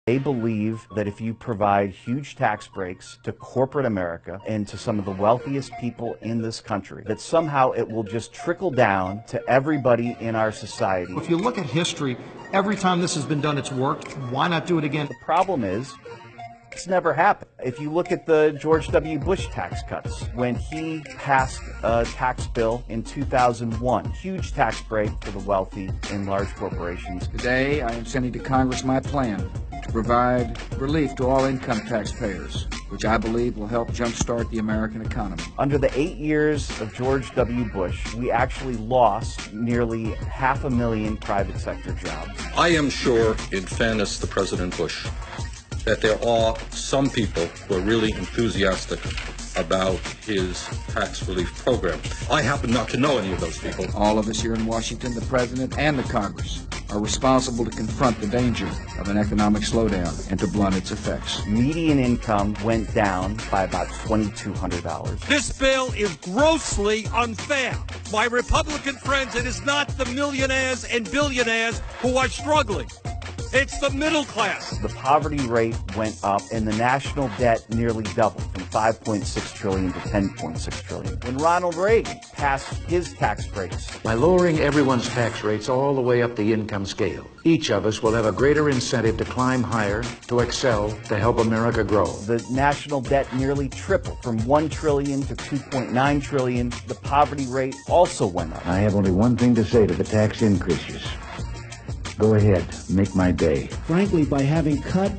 They believe that if you provide huge tax breaks to corporate America and to some of the wealthiest people in this country, that somehow it will just trickle down to everybody in our society. If you look at history, every time this has been done, it's worked. Why not do it again? The problem is, it's never happened. If you look at the George W. Bush tax cuts, when he passed a tax bill in 2001, huge tax break for the wealthy and large corporations. Today, I am sending to Congress my plan to provide relief to all income taxpayers, which I believe will help jumpstart the American economy. Under the 8 years of George W. Bush, we actually lost nearly 500,000 private sector jobs. I am sure, in fairness to President Bush, that there are some people who are really enthusiastic about his tax relief program. I happen not to know any of those people. All of us here in Washington, the President and the Congress, are responsible to confront the danger of an economic slowdown and to blunt its effects. Median income went down by about $2,200. This bill is grossly unfair. My Republican friends, it is not the millionaires and billionaires who are struggling. It's the middle class. The poverty rate went up and the national debt nearly doubled from $5.6 trillion to $10.6 trillion. When Ronald Reagan passed his tax breaks. By lowering everyone's tax rates all the way up the income scale, each of us will have a greater incentive to climb higher, to excel, to help America grow. The national debt nearly tripled from $1 trillion to $2.9 trillion. The poverty rate also went up. I have only one thing to say to the tax increases. Go ahead, make my day. Frankly, by having cut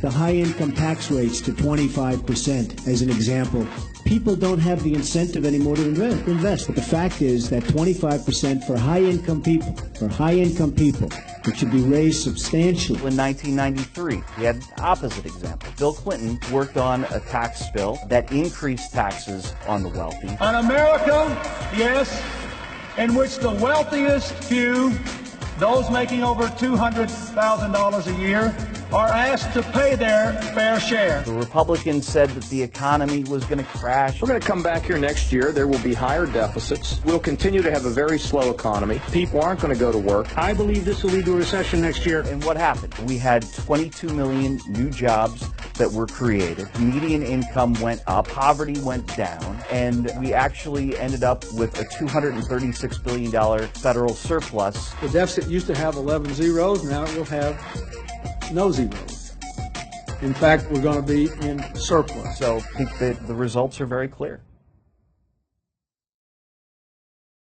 the high-income tax rates to 25%, as an example, people don't have the incentive anymore to invest. But the fact is that 25% for high-income people, it should be raised substantially. In 1993, we had an opposite example. Bill Clinton worked on a tax bill that increased taxes on the wealthy. An America, yes, in which the wealthiest few, those making over $200,000 a year, are asked to pay their fair share. The Republicans said that the economy was going to crash. We're going to come back here next year. There will be higher deficits. We'll continue to have a very slow economy. People aren't going to go to work. I believe this will lead to a recession next year. And what happened? We had 22 million new jobs that were created. Median income went up, poverty went down, and we actually ended up with a $236 billion federal surplus. The deficit used to have 11 zeros, now it will have no zeros. In fact, we're going to be in surplus. So I think that the results are very clear.